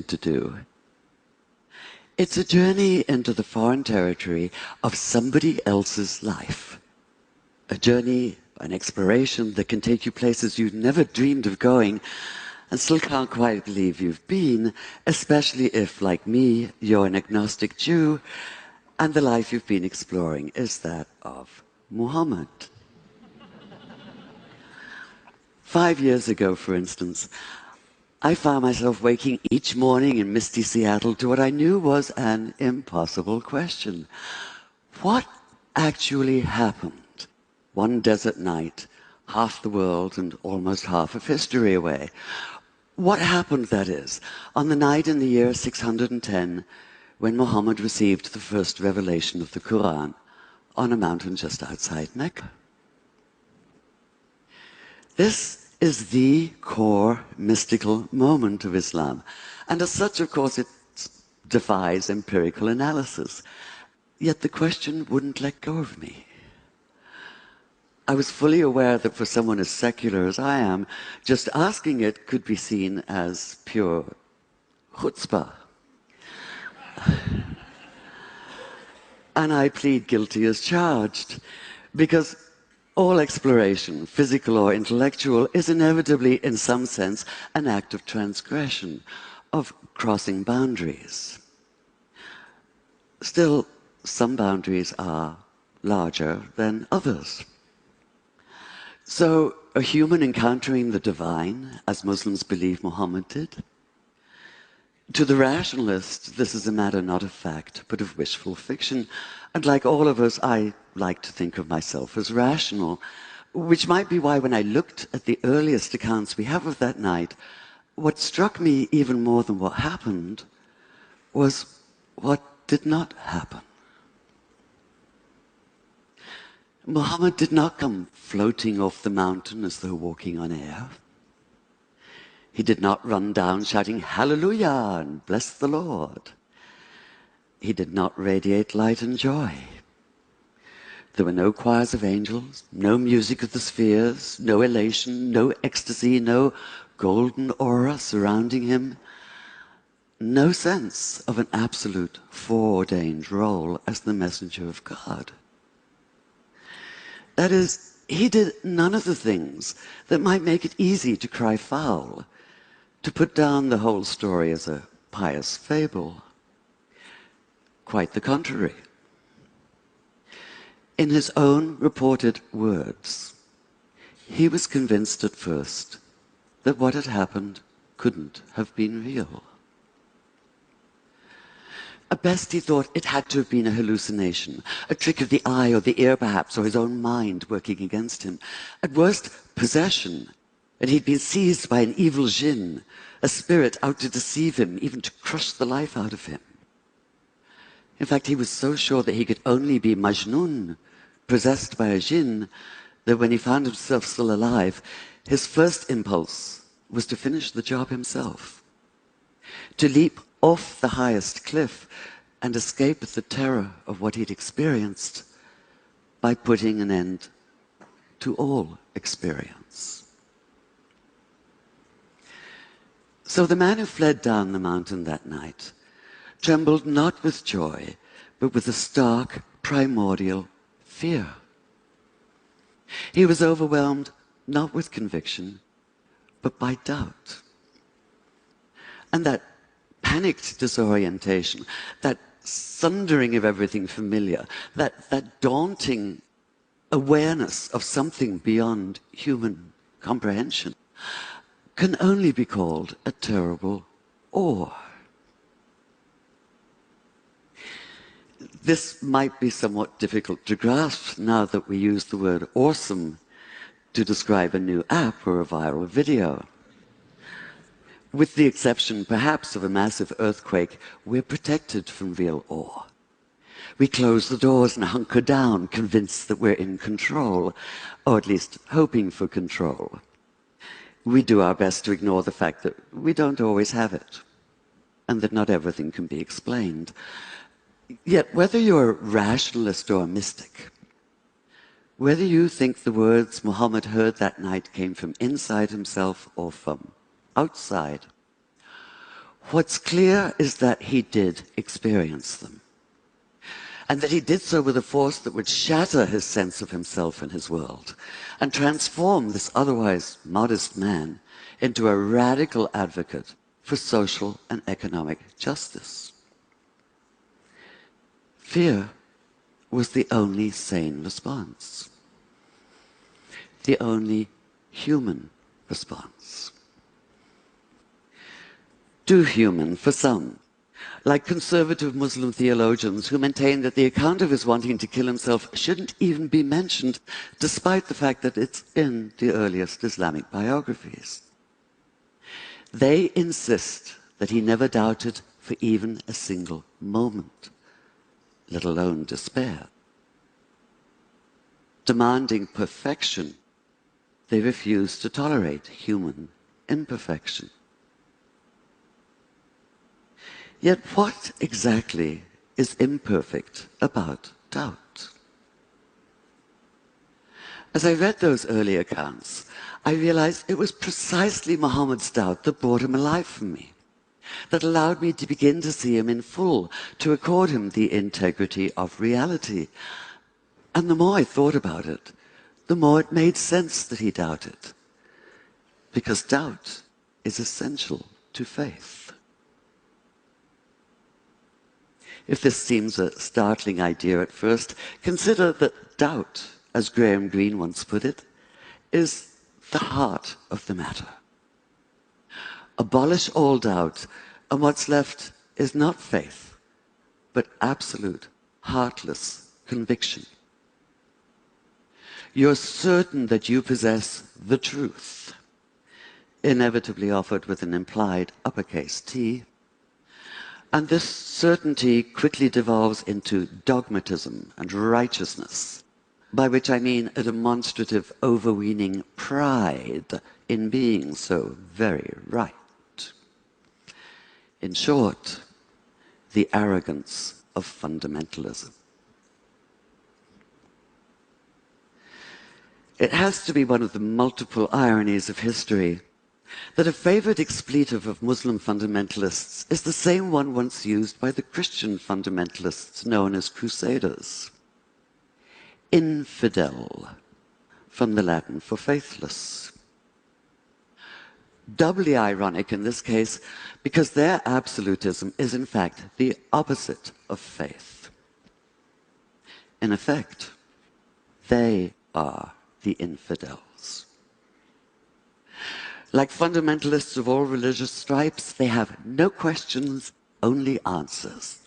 to do. It's a journey into the foreign territory of somebody else's life. A journey, an exploration that can take you places you've never dreamed of going and still can't quite believe you've been, especially if, like me, you're an agnostic Jew and the life you've been exploring is that of Muhammad. 5 years ago, for instance, I found myself waking each morning in misty Seattle to what I knew was an impossible question. What actually happened one desert night, half the world and almost half of history away? What happened, that is, on the night in the year 610 when Muhammad received the first revelation of the Quran on a mountain just outside Mecca? This is the core mystical moment of Islam. And as such, of course, it defies empirical analysis. Yet the question wouldn't let go of me. I was fully aware that for someone as secular as I am, just asking it could be seen as pure chutzpah. And I plead guilty as charged, because all exploration, physical or intellectual, is inevitably, in some sense, an act of transgression, of crossing boundaries. Still, some boundaries are larger than others. So, a human encountering the divine, as Muslims believe Muhammad did? To the rationalist, this is a matter not of fact, but of wishful fiction. And like all of us, I like to think of myself as rational, which might be why when I looked at the earliest accounts we have of that night, what struck me even more than what happened was what did not happen. Muhammad did not come floating off the mountain as though walking on air. He did not run down shouting, "Hallelujah," and "Bless the Lord." He did not radiate light and joy. There were no choirs of angels, no music of the spheres, no elation, no ecstasy, no golden aura surrounding him, no sense of an absolute foreordained role as the messenger of God. That is, he did none of the things that might make it easy to cry foul, to put down the whole story as a pious fable. Quite the contrary. In his own reported words, he was convinced at first that what had happened couldn't have been real. At best, he thought it had to have been a hallucination, a trick of the eye or the ear perhaps, or his own mind working against him. At worst, possession, and he'd been seized by an evil jinn, a spirit out to deceive him, even to crush the life out of him. In fact, he was so sure that he could only be Majnun, possessed by a jinn, that when he found himself still alive, his first impulse was to finish the job himself, to leap off the highest cliff and escape the terror of what he'd experienced by putting an end to all experience. So the man who fled down the mountain that night trembled not with joy, but with a stark, primordial fear. He was overwhelmed not with conviction, but by doubt. And that panicked disorientation, that sundering of everything familiar, that daunting awareness of something beyond human comprehension, can only be called a terrible awe. This might be somewhat difficult to grasp now that we use the word awesome to describe a new app or a viral video. With the exception, perhaps, of a massive earthquake, we're protected from real awe. We close the doors and hunker down, convinced that we're in control, or at least hoping for control. We do our best to ignore the fact that we don't always have it, and that not everything can be explained. Yet, whether you're a rationalist or a mystic, whether you think the words Muhammad heard that night came from inside himself or from outside, What's clear is that he did experience them, and that he did so with a force that would shatter his sense of himself and his world, and transform this otherwise modest man into a radical advocate for social and economic justice. Fear was the only sane response, the only human response. Too human for some, like conservative Muslim theologians who maintain that the account of his wanting to kill himself shouldn't even be mentioned, despite the fact that it's in the earliest Islamic biographies. They insist that he never doubted for even a single moment, let alone despair. Demanding perfection, they refuse to tolerate human imperfection. Yet what exactly is imperfect about doubt? As I read those early accounts, I realized it was precisely Muhammad's doubt that brought him alive for me, that allowed me to begin to see him in full, to accord him the integrity of reality. And the more I thought about it, the more it made sense that he doubted, because doubt is essential to faith. If this seems a startling idea at first, consider that doubt, as Graham Greene once put it, is the heart of the matter. Abolish all doubt, and what's left is not faith, but absolute, heartless conviction. You're certain that you possess the truth, inevitably offered with an implied uppercase T, and this certainty quickly devolves into dogmatism and righteousness, by which I mean a demonstrative, overweening pride in being so very right. In short, the arrogance of fundamentalism. It has to be one of the multiple ironies of history that a favorite expletive of Muslim fundamentalists is the same one once used by the Christian fundamentalists known as crusaders. Infidel, from the Latin for faithless. Doubly ironic in this case because their absolutism is in fact the opposite of faith. In effect, they are the infidels. Like fundamentalists of all religious stripes, they have no questions, only answers.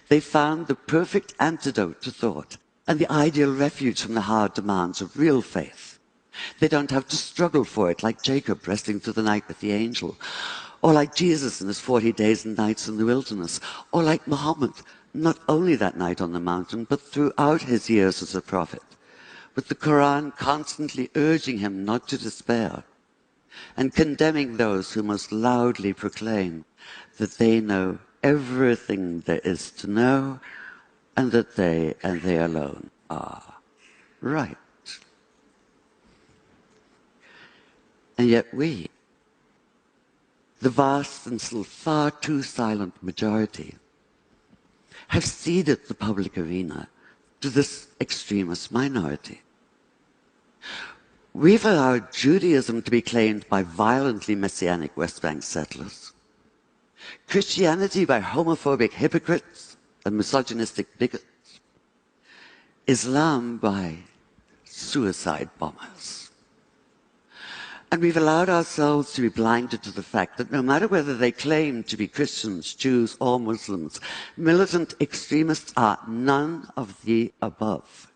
They found the perfect antidote to thought and the ideal refuge from the hard demands of real faith. They don't have to struggle for it like Jacob wrestling through the night with the angel, or like Jesus in his 40 days and nights in the wilderness, or like Muhammad, not only that night on the mountain, but throughout his years as a prophet, with the Quran constantly urging him not to despair, and condemning those who most loudly proclaim that they know everything there is to know, and that they and they alone are right. And yet we, the vast and still far too silent majority, have ceded the public arena to this extremist minority. We've allowed Judaism to be claimed by violently messianic West Bank settlers, Christianity by homophobic hypocrites and misogynistic bigots, Islam by suicide bombers. And we've allowed ourselves to be blinded to the fact that no matter whether they claim to be Christians, Jews, or Muslims, militant extremists are none of the above.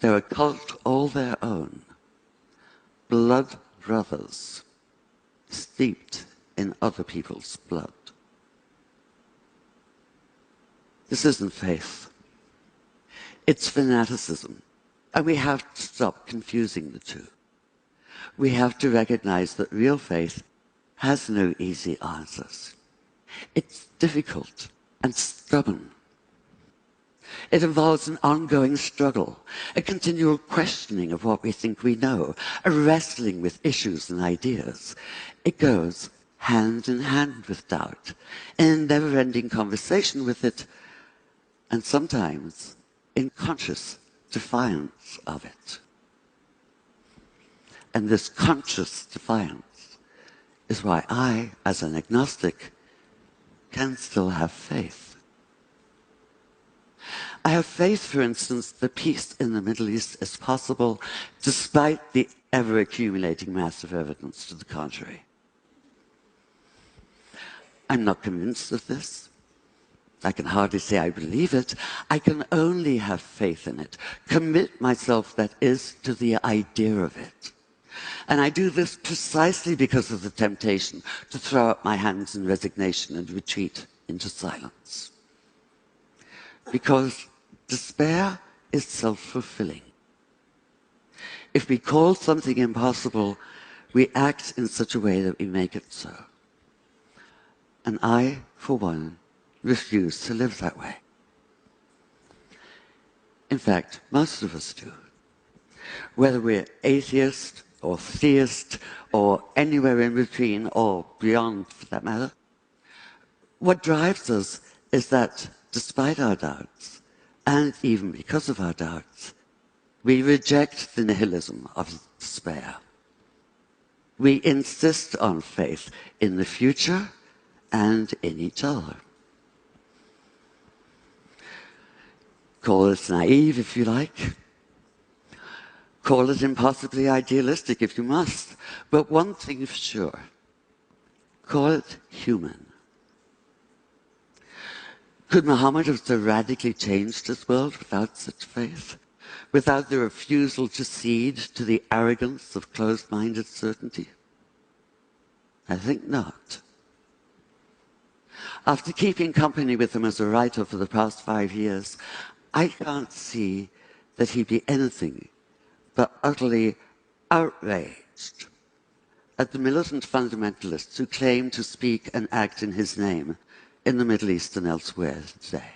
They're a cult all their own, blood brothers, steeped in other people's blood. This isn't faith. It's fanaticism, and we have to stop confusing the two. We have to recognize that real faith has no easy answers. It's difficult and stubborn. It involves an ongoing struggle, a continual questioning of what we think we know, a wrestling with issues and ideas. It goes hand in hand with doubt, in never-ending conversation with it, and sometimes in conscious defiance of it. And this conscious defiance is why I, as an agnostic, can still have faith. I have faith, for instance, that peace in the Middle East is possible despite the ever-accumulating mass of evidence to the contrary. I'm not convinced of this. I can hardly say I believe it. I can only have faith in it, commit myself, that is, to the idea of it. And I do this precisely because of the temptation to throw up my hands in resignation and retreat into silence. Because despair is self-fulfilling. If we call something impossible, we act in such a way that we make it so. And I, for one, refuse to live that way. In fact, most of us do. Whether we're atheist or theist or anywhere in between or beyond for that matter, what drives us is that despite our doubts, and even because of our doubts, we reject the nihilism of despair. We insist on faith in the future and in each other. Call it naive if you like. Call it impossibly idealistic if you must. But one thing for sure, call it human. Could Muhammad have so radically changed his world without such faith? Without the refusal to cede to the arrogance of closed-minded certainty? I think not. After keeping company with him as a writer for the past 5 years, I can't see that he'd be anything but utterly outraged at the militant fundamentalists who claim to speak and act in his name in the Middle East and elsewhere today.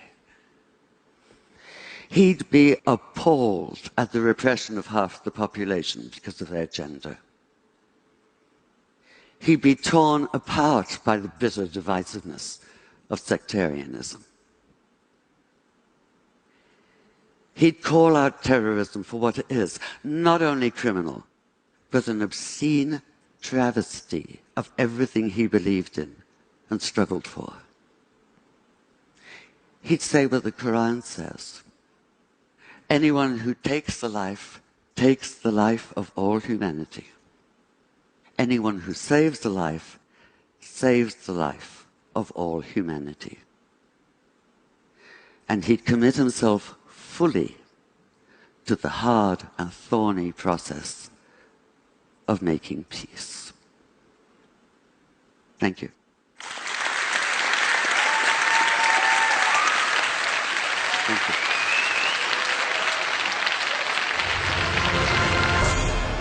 He'd be appalled at the repression of half the population because of their gender. He'd be torn apart by the bitter divisiveness of sectarianism. He'd call out terrorism for what it is, not only criminal, but an obscene travesty of everything he believed in and struggled for. He'd say what the Quran says: anyone who takes the life of all humanity. Anyone who saves the life saves the life of all humanity. And he'd commit himself fully to the hard and thorny process of making peace. Thank you. Thank you.